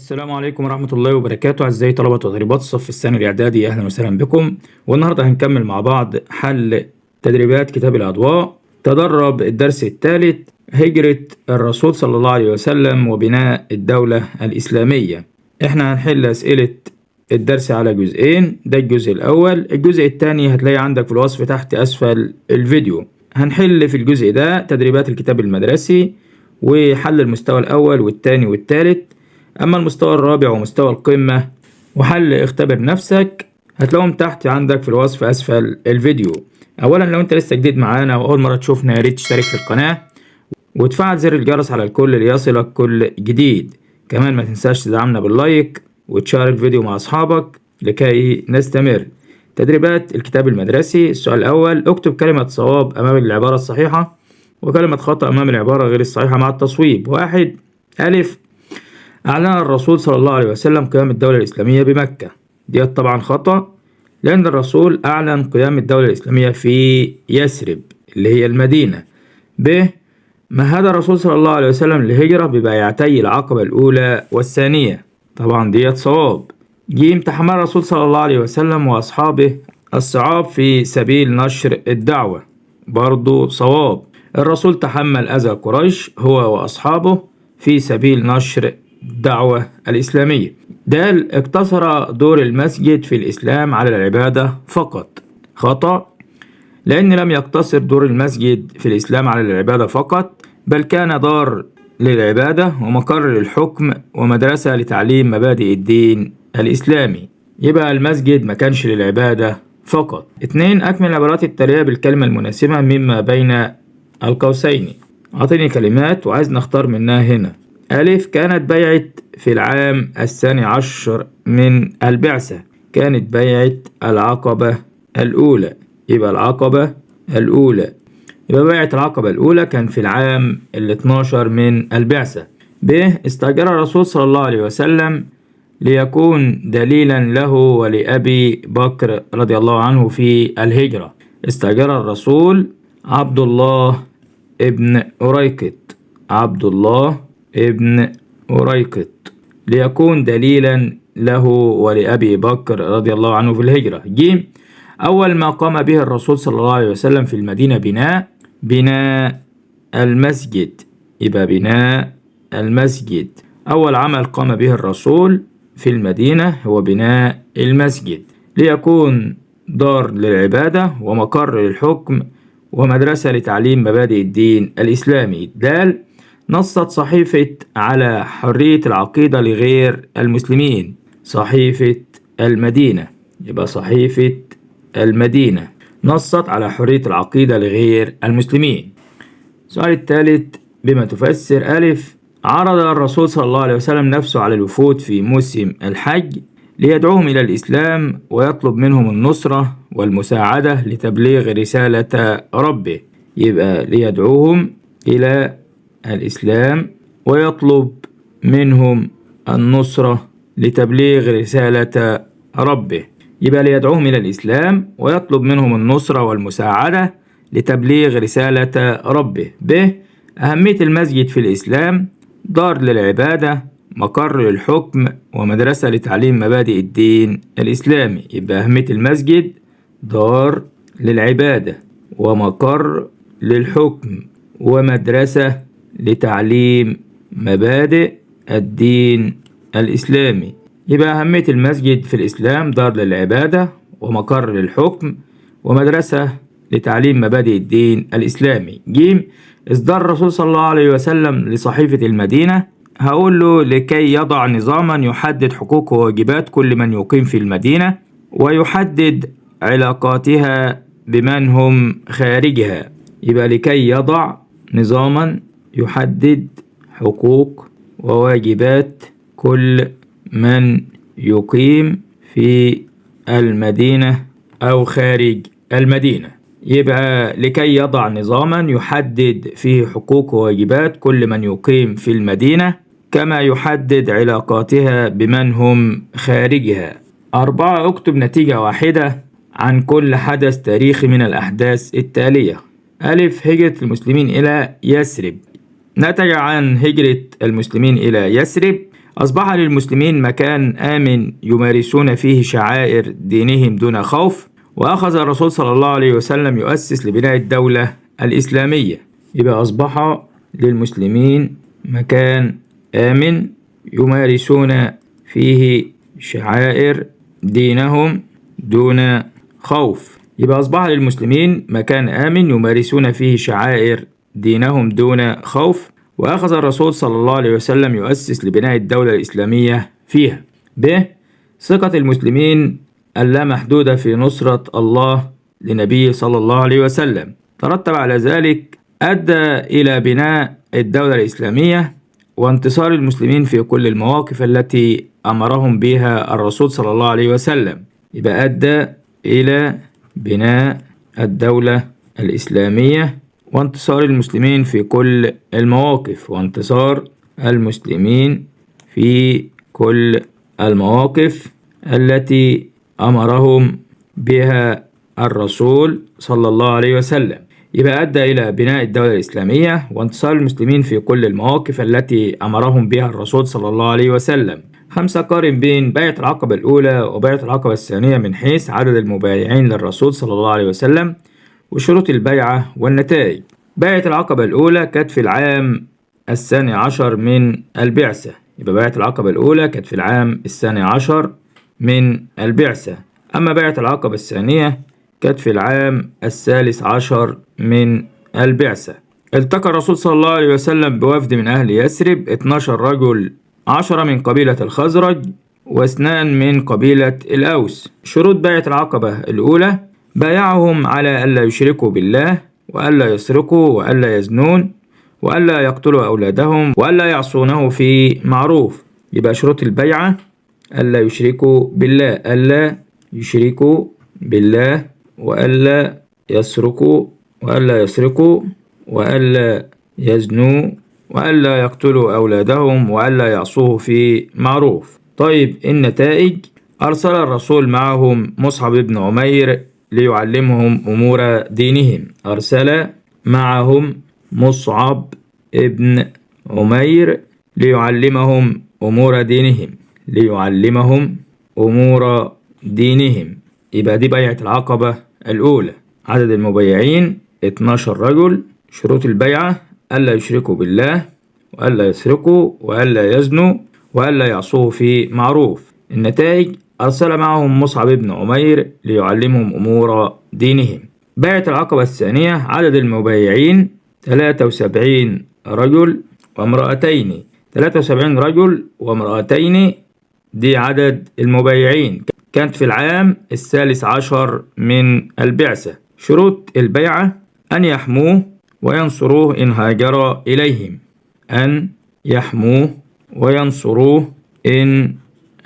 السلام عليكم ورحمة الله وبركاته. أعزائي طلبة وطالبات الصف الثاني الإعدادي، أهلا وسهلا بكم. والنهاردة هنكمل مع بعض حل تدريبات كتاب الأضواء. تدرب الدرس الثالث، هجرة الرسول صلى الله عليه وسلم وبناء الدولة الإسلامية. إحنا هنحل أسئلة الدرس على جزئين، ده الجزء الأول. الجزء الثاني هتلاقي عندك في الوصف تحت أسفل الفيديو. هنحل في الجزء ده تدريبات الكتاب المدرسي وحل المستوى الأول والثاني والثالث. أما المستوى الرابع ومستوى القمة وحل اختبر نفسك هتلاقيهم تحت عندك في الوصف أسفل الفيديو. أولا لو أنت لسه جديد معانا وأول مرة تشوفنا ياريت تشترك في القناة وتفعل زر الجرس على الكل ليصلك كل جديد. كمان ما تنساش تدعمنا باللايك وتشارك الفيديو مع أصحابك لكي نستمر. تدريبات الكتاب المدرسي. السؤال الأول، اكتب كلمة صواب أمام العبارة الصحيحة وكلمة خطأ أمام العبارة غير الصحيحة مع التصويب. 1. ألف، أعلن الرسول صلى الله عليه وسلم قيام الدولة الإسلامية بمكة. دي طبعا خطأ، لأن الرسول أعلن قيام الدولة الإسلامية في يثرب اللي هي المدينة. ب، مهد الرسول صلى الله عليه وسلم للهجرة ببيعتي العقبة الأولى والثانية. طبعا دي صواب. ج، تحمل الرسول صلى الله عليه وسلم وأصحابه الصعاب في سبيل نشر الدعوة. برضو صواب. الرسول تحمل أذى قريش هو وأصحابه في سبيل نشر الدعوة الإسلامية. د، اقتصر دور المسجد في الإسلام على العبادة فقط. خطأ، لأن لم يقتصر دور المسجد في الإسلام على العبادة فقط، بل كان دار للعبادة ومقر للحكم ومدرسة لتعليم مبادئ الدين الإسلامي. يبقى المسجد ما كانش للعبادة فقط. 2. أكمل العبارات التالية بالكلمة المناسبة مما بين القوسين. أعطيني كلمات وعايز نختار منها هنا. ألف، كانت بيعة في العام 12 من البعثة. كانت بيعة العقبة الأولى. يبقى العقبة الأولى. يبقى بيعة العقبة الأولى كان في العام 12 من البعثة. ب، استأجر الرسول صلى الله عليه وسلم ليكون دليلا له ولأبي بكر رضي الله عنه في الهجرة. استأجر الرسول عبد الله ابن أريكت. عبد الله ابن أريكت ليكون دليلا له ولأبي بكر رضي الله عنه في الهجرة. ج، أول ما قام به الرسول صلى الله عليه وسلم في المدينة بناء المسجد. يبقى بناء المسجد. أول عمل قام به الرسول في المدينة هو بناء المسجد ليكون دار للعبادة ومقر للحكم ومدرسة لتعليم مبادئ الدين الإسلامي. د، نصت صحيفة على حرية العقيدة لغير المسلمين. صحيفة المدينة. يبقى صحيفة المدينة نصت على حرية العقيدة لغير المسلمين. السؤال الثالث، بما تفسر. ألف، عرض الرسول صلى الله عليه وسلم نفسه على الوفود في موسم الحج ليدعوهم إلى الإسلام ويطلب منهم النصرة والمساعدة لتبليغ رسالة ربه. يبقى ليدعوهم إلى الإسلام ويطلب منهم النصرة لتبليغ رسالة ربه. يبقى ليدعوهم إلى الإسلام ويطلب منهم النصرة والمساعدة لتبليغ رسالة ربه. ب، أهمية المسجد في الإسلام دار للعبادة مقر للحكم ومدرسة لتعليم مبادئ الدين الإسلامي. يبقى أهمية المسجد دار للعبادة ومقر للحكم ومدرسة لتعليم مبادئ الدين الإسلامي. يبقى أهمية المسجد في الإسلام دار للعبادة ومقر للحكم ومدرسة لتعليم مبادئ الدين الإسلامي. ج، إصدار الرسول صلى الله عليه وسلم لصحيفة المدينة. هقول له لكي يضع نظاما يحدد حقوق وواجبات كل من يقيم في المدينة ويحدد علاقاتها بمن هم خارجها. يبقى لكي يضع نظاما يحدد حقوق وواجبات كل من يقيم في المدينة أو خارج المدينة. يبقى لكي يضع نظاما يحدد فيه حقوق وواجبات كل من يقيم في المدينة كما يحدد علاقاتها بمن هم خارجها. 4، اكتب نتيجة واحدة عن كل حدث تاريخي من الأحداث التالية. ألف، هجرة المسلمين إلى يثرب. نتج عن هجرة المسلمين إلى يثرب أصبح للمسلمين مكان آمن يمارسون فيه شعائر دينهم دون خوف. وأخذ الرسول صلى الله عليه وسلم يؤسس لبناء الدولة الإسلامية. يبقى أصبح للمسلمين مكان آمن يمارسون فيه شعائر دينهم دون خوف. يبقى أصبح للمسلمين مكان آمن يمارسون فيه شعائر دينهم دون خوف. وأخذ الرسول صلى الله عليه وسلم يؤسس لبناء الدولة الإسلامية فيها. ب. ثقة المسلمين اللامحدودة في نصرة الله لنبيه صلى الله عليه وسلم. ترتب على ذلك أدى إلى بناء الدولة الإسلامية وانتصار المسلمين في كل المواقف التي أمرهم بها الرسول صلى الله عليه وسلم. يبقى أدى إلى بناء الدولة الإسلامية وانتصار المسلمين في كل المواقف. وانتصار المسلمين في كل المواقف التي أمرهم بها الرسول صلى الله عليه وسلم. يبقى أدى إلى بناء الدولة الإسلامية وانتصار المسلمين في كل المواقف التي أمرهم بها الرسول صلى الله عليه وسلم. 5. قارن بين بيعة العقبة الأولى وبيعة العقبة الثانية من حيث عدد المبايعين للرسول صلى الله عليه وسلم وشروط البيعة والنتائج. بيعة العقبة الأولى كانت في العام 12 من البعثة. يبقى بيعة العقبة الأولى كانت في العام 12 من البعثة. أما بيعة العقبة الثانية كانت في العام 13 من البعثة. التقى الرسول صلى الله عليه وسلم بوفد من أهل يثرب 12 رجل، 10 من قبيلة الخزرج و2 من قبيلة الأوس. شروط بيعة العقبة الأولى: بايعهم على ألا يشركوا بالله وألا يسرقوا وألا يزنون وألا يقتلوا أولادهم وألا يعصونه في معروف. يبقى شروط البيعة: ألا يشركوا بالله، ألا يشركوا بالله وألا يسرقوا وألا يسرقوا وألا يزنوا وألا يقتلوا أولادهم وألا يعصوه في معروف. طيب النتائج: أرسل الرسول معهم مصعب بن عمير ليعلمهم أمور دينهم. أرسل معهم مصعب بن عمير ليعلمهم أمور دينهم. ليعلمهم أمور دينهم. يبقى دي بيعة العقبة الأولى. عدد المبايعين 12 رجل. شروط البيعة: ألا يشركوا بالله وألا يسرقوا وألا يزنوا وألا يعصوه في معروف. النتائج: أرسل معهم مصعب بن عمير ليعلمهم أمور دينهم. بيعة العقبة الثانية: عدد المبايعين 73 رجل وامرأتين. 73 رجل وامرأتين دي عدد المبايعين. كانت في العام 13 من البعثة. شروط البيعة: أن يحموه وينصروه إن هاجر إليهم. أن يحموه وينصروه إن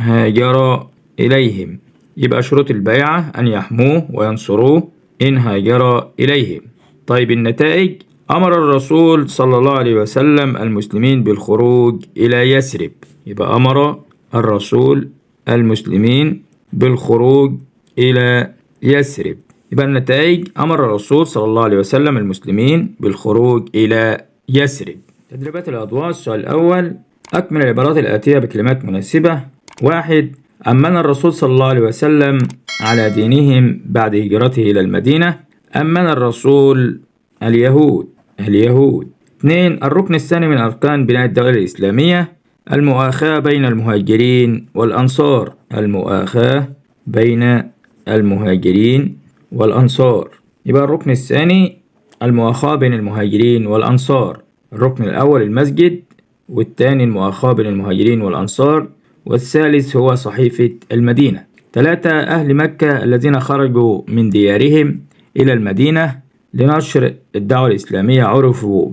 هاجر إليهم. يبقى شروط البيعة: أن يحموه وينصروه إن هاجر إليهم. طيب النتائج: أمر الرسول صلى الله عليه وسلم المسلمين بالخروج إلى يثرب. يبقى أمر الرسول المسلمين بالخروج إلى يثرب. يبقى النتائج: أمر الرسول صلى الله عليه وسلم المسلمين بالخروج إلى يثرب. تدريبات الأضواء. السؤال الأول: أكمل العبارات الآتية بكلمات مناسبة. 1. أمن الرسول صلى الله عليه وسلم على دينهم بعد هجرته إلى المدينة. أمن الرسول اليهود. 2. الركن الثاني من أركان بناء الدولة الإسلامية: المؤاخاة بين المهاجرين والأنصار. المؤاخاة بين المهاجرين والأنصار. يبقى الركن الثاني المؤاخاة بين المهاجرين والأنصار. الركن الأول المسجد، والثاني المؤاخاة بين المهاجرين والأنصار، والثالث هو صحيفة المدينة. 3. أهل مكة الذين خرجوا من ديارهم إلى المدينة لنشر الدعوة الإسلامية عرفوا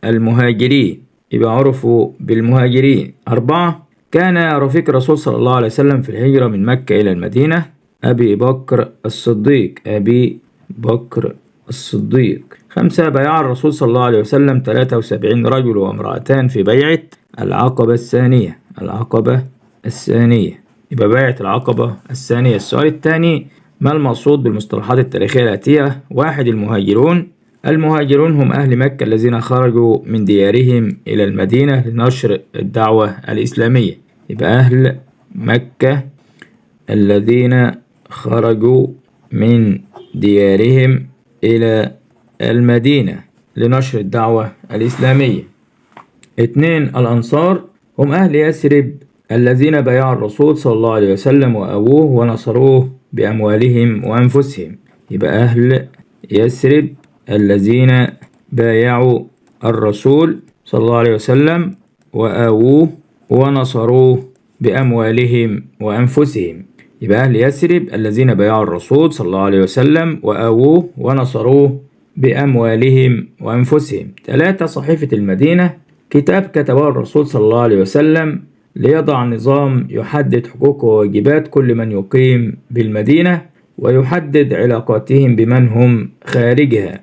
بالمهاجرين. يبقى عرفوا بالمهاجرين. 4. كان رفيق الرسول صلى الله عليه وسلم في الهجرة من مكة إلى المدينة أبي بكر الصديق. أبي بكر الصديق. 5. بايع الرسول صلى الله عليه وسلم 73 رجل وامرأتان في بيعة العقبة الثانية. العقبة الثانية. يبقى بيعة العقبة الثانية. السؤال الثاني: ما المقصود بالمصطلحات التاريخية الآتية؟ 1. المهاجرون المهاجرون هم أهل مكة الذين خرجوا من ديارهم إلى المدينة لنشر الدعوة الإسلامية. يبقى أهل مكة الذين خرجوا من ديارهم إلى المدينة لنشر الدعوة الإسلامية. 2. الأنصار هم أهل يثرب الذين بايعوا الرسول صلى الله عليه وسلم وأووه ونصروه بأموالهم وأنفسهم. يبقى أهل يثرب الذين بايعوا الرسول صلى الله عليه وسلم وآووه ونصروه بأموالهم وأنفسهم. يبقى أهل يثرب الذين بايعوا الرسول صلى الله عليه وسلم وآووه ونصروه بأموالهم وأنفسهم. 3. صحيفة المدينة كتاب كتبه الرسول صلى الله عليه وسلم ليضع نظام يحدد حقوق وواجبات كل من يقيم بالمدينة ويحدد علاقاتهم بمن هم خارجها.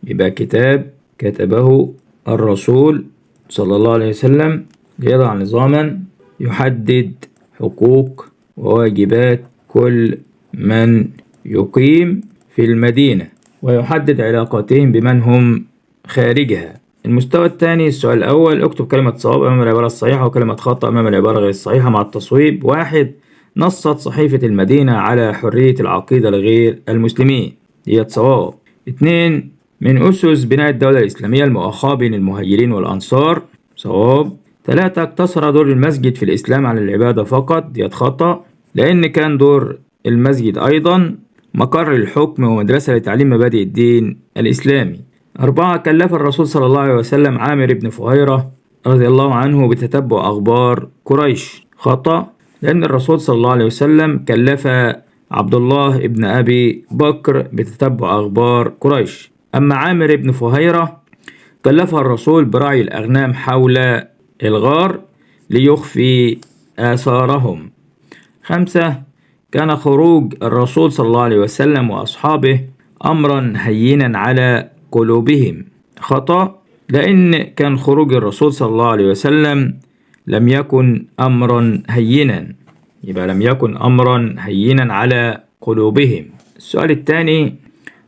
يبقى كتاب كتبه الرسول صلى الله عليه وسلم ليضع نظاما يحدد حقوق وواجبات كل من يقيم في المدينة ويحدد علاقاتهم بمن هم خارجها. المستوى الثاني السؤال الأول اكتب كلمة صواب أمام العبارة الصحيحة وكلمة خطأ أمام العبارة غير الصحيحة مع التصويب. 1. نصت صحيفة المدينة على حرية العقيدة لغير المسلمين، هي صواب. 2. من أسس بناء الدولة الإسلامية المؤاخاة بين المهاجرين والأنصار، صواب. 3. اقتصر دور المسجد في الإسلام على العبادة فقط، دي خطأ، لأن كان دور المسجد أيضا مقر الحكم ومدرسة لتعليم مبادئ الدين الإسلامي. 4. كلف الرسول صلى الله عليه وسلم عامر بن فهيرة رضي الله عنه بتتبع أخبار قريش، خطأ، لأن الرسول صلى الله عليه وسلم كلف عبد الله بن أبي بكر بتتبع أخبار قريش. أما عامر بن فهيرة كلفه الرسول برعي الأغنام حول الغار ليخفي آثارهم. 5. كان خروج الرسول صلى الله عليه وسلم وأصحابه أمرا هينا على قلوبهم، خطأ، لأن كان خروج الرسول صلى الله عليه وسلم لم يكن أمرا هينا، يبقى لم يكن أمرا هينا على قلوبهم. السؤال الثاني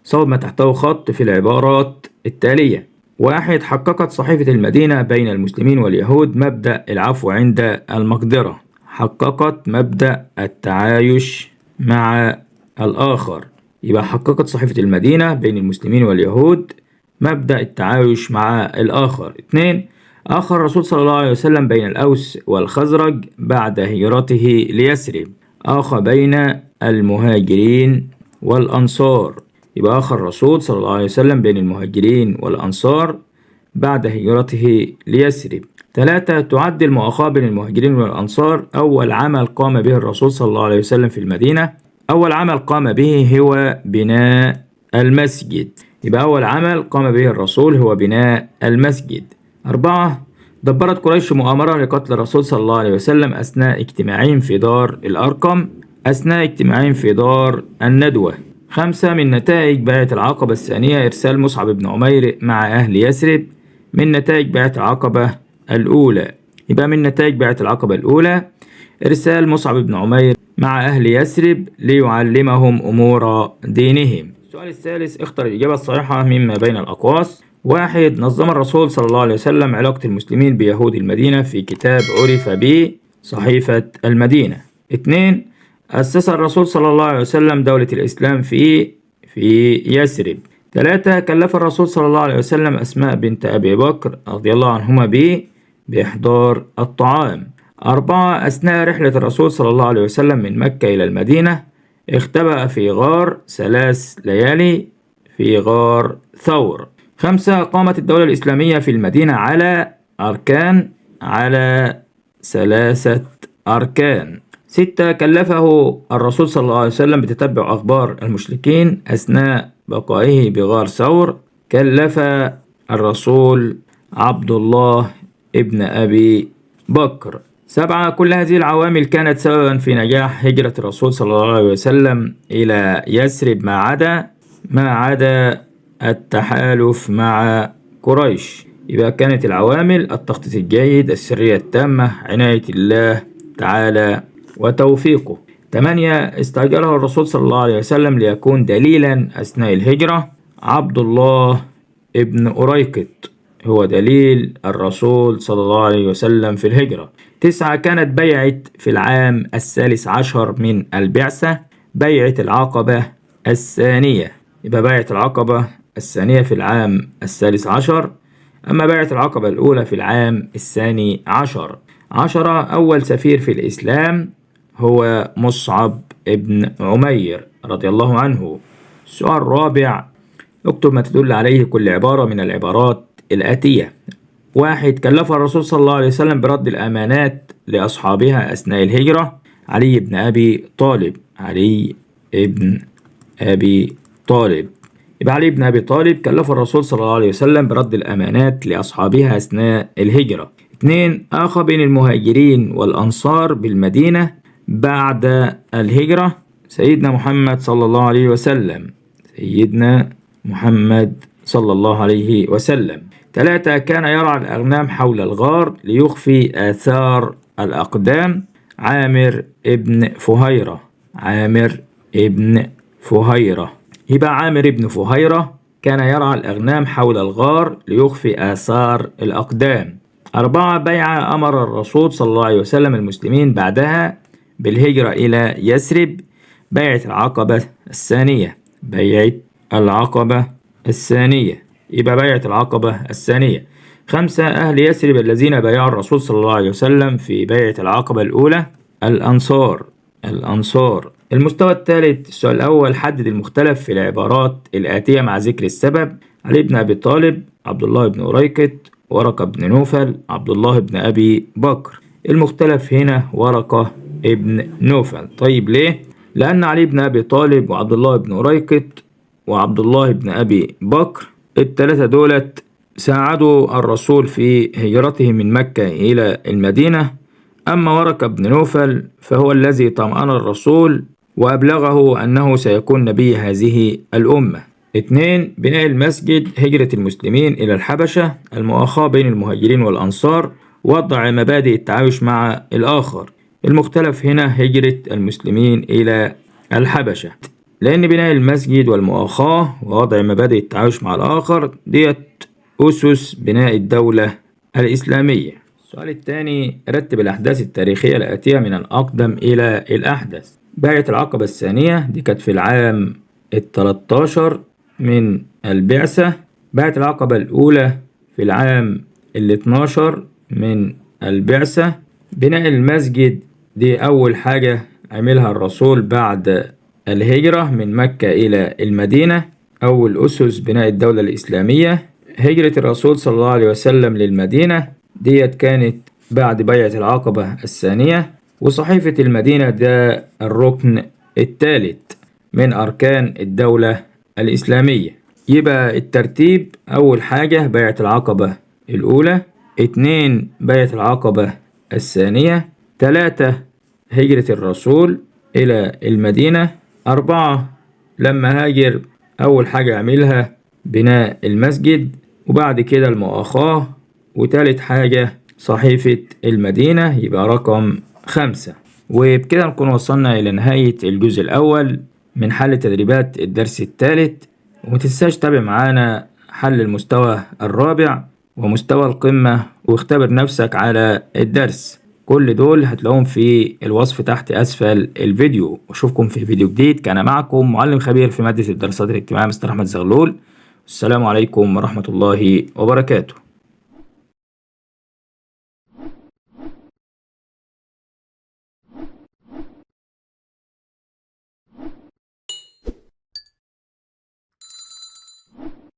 صوب ما تحته خط في العبارات التالية. 1. حققت صحيفة المدينة بين المسلمين واليهود مبدأ العفو عند المقدرة، حققت مبدأ التعايش مع الآخر. يبقى حققت صحيفة المدينة بين المسلمين واليهود مبدأ التعايش مع الآخر. 2. آخى الرسول صلى الله عليه وسلم بين الأوس والخزرج بعد هجرته ليثرب، آخى بين المهاجرين والأنصار. يبقى آخى الرسول صلى الله عليه وسلم بين المهاجرين والأنصار بعد هجرته ليثرب. 3. تعد المؤاخاة بين المهاجرين والأنصار أول عمل قام به الرسول صلى الله عليه وسلم في المدينة. أول عمل قام به هو بناء المسجد، يبقى أول عمل قام به الرسول هو بناء المسجد. 4. دبرت قريش مؤامرة لقتل الرسول صلى الله عليه وسلم أثناء اجتماعهم في دار الأرقم، أثناء اجتماعهم في دار الندوة. 5. من نتائج بيعة العقبة الثانية إرسال مصعب بن عمير مع أهل يثرب. من نتائج بيعة العقبة الأولى، يبقى من نتائج بيعة العقبة الأولى إرسال مصعب بن عمير مع أهل يثرب ليعلمهم أمور دينهم. السؤال الثالث اختر الإجابة الصحيحة مما بين الأقواس. 1. نظم الرسول صلى الله عليه وسلم علاقة المسلمين بيهود المدينة في كتاب عرف به صحيفة المدينة. 2. أسس الرسول صلى الله عليه وسلم دولة الإسلام في يثرب. 3. كلف الرسول صلى الله عليه وسلم أسماء بنت أبي بكر رضي الله عنهما بإحضار الطعام. 4. أثناء رحلة الرسول صلى الله عليه وسلم من مكة إلى المدينة اختبأ في غار 3 ليالي في غار ثور. 5. قامت الدولة الإسلامية في المدينة على 3 أركان. 6. كلفه الرسول صلى الله عليه وسلم بتتبع أخبار المشركين أثناء بقائه بغار ثور، كلف الرسول عبد الله ابن أبي بكر. 7. كل هذه العوامل كانت سببا في نجاح هجرة الرسول صلى الله عليه وسلم إلى يثرب ما عدا التحالف مع قريش. يبقى كانت العوامل التخطيط الجيد، السرية التامة، عناية الله تعالى وتوفيقه. 8. استأجره الرسول صلى الله عليه وسلم ليكون دليلا أثناء الهجرة عبد الله ابن أريقط هو دليل الرسول صلى الله عليه وسلم في الهجرة. 9. كانت بيعة في العام 13 من البعثة بيعة العقبة الثانية. يبقى بيعة العقبة الثانية في العام 13، أما بيعة العقبة الأولى في العام 12. 10. أول سفير في الإسلام هو مصعب ابن عمير رضي الله عنه. السؤال الرابع، اكتب ما تدل عليه كل عبارة من العبارات الآتية. 1. كلف الرسول صلى الله عليه وسلم برد الأمانات لأصحابها أثناء الهجرة علي بن أبي طالب. علي بن أبي طالب. يبقى علي بن أبي طالب كلف الرسول صلى الله عليه وسلم برد الأمانات لأصحابها أثناء الهجرة. 2. آخى بين المهاجرين والأنصار بالمدينة بعد الهجرة سيدنا محمد صلى الله عليه وسلم. سيدنا محمد صلى الله عليه وسلم. 3. كان يرعى الأغنام حول الغار ليخفي آثار الأقدام. عامر ابن فهيرة. عامر ابن فهيرة. يبقى عامر ابن فهيرة كان يرعى الأغنام حول الغار ليخفي آثار الأقدام. 4. بيعة أمر الرسول صلى الله عليه وسلم المسلمين بعدها بالهجرة إلى يثرب. بيعة العقبة الثانية. بيعة العقبة الثانية. يبقى بيعة العقبة الثانية. 5. أهل يثرب الذين بايعوا الرسول صلى الله عليه وسلم في بيعة العقبة الأولى الأنصار. الأنصار. المستوى الثالث، السؤال الأول، حدد المختلف في العبارات الآتية مع ذكر السبب. علي بن أبي طالب، عبد الله بن أريقط، ورقة بن نوفل، عبد الله بن أبي بكر. المختلف هنا ورقة ابن نوفل. طيب ليه؟ لأن علي بن أبي طالب وعبد الله بن أريقط وعبد الله بن أبي بكر الثلاثة دولت ساعدوا الرسول في هجرته من مكة إلى المدينة. أما ورقة بن نوفل فهو الذي طمأن الرسول وأبلغه أنه سيكون نبي هذه الأمة. 2. بناء المسجد، هجرة المسلمين إلى الحبشة، المؤاخاة بين المهاجرين والأنصار، وضع مبادئ التعايش مع الآخر. المختلف هنا هجرة المسلمين إلى الحبشة، لأن بناء المسجد والمؤاخاة ووضع مبادئ التعايش مع الآخر ديت أسس بناء الدولة الإسلامية. السؤال الثاني، رتب الأحداث التاريخية الآتية من الأقدم إلى الأحدث. بيعة العقبة الثانية دي كانت في العام 13 من البعثة. بيعة العقبة الأولى في العام 12 من البعثة. بناء المسجد دي أول حاجة عملها الرسول بعد الهجرة من مكة إلى المدينة، أول أسس بناء الدولة الإسلامية. هجرة الرسول صلى الله عليه وسلم للمدينة ديت كانت بعد بيعة العقبة الثانية. وصحيفة المدينة ده الركن الثالث من أركان الدولة الإسلامية. يبقى الترتيب، أول حاجة بيعة العقبة الأولى، 2 بيعة العقبة الثانية، 3 هجرة الرسول إلى المدينة، 4 لما هاجر أول حاجة عملها بناء المسجد، وبعد كده المؤاخاة، وتالت حاجة صحيفة المدينة، يبقى رقم 5. وبكده نكون وصلنا إلى نهاية الجزء الأول من حل تدريبات الدرس الثالث. ومتنساش تتابع معانا حل المستوى الرابع ومستوى القمة، واختبر نفسك على الدرس. كل دول هتلاقوهم في الوصف تحت أسفل الفيديو. وأشوفكم في فيديو جديد. كان معكم معلم خبير في مادة الدراسات الاجتماعية مستر أحمد زغلول. السلام عليكم ورحمة الله وبركاته.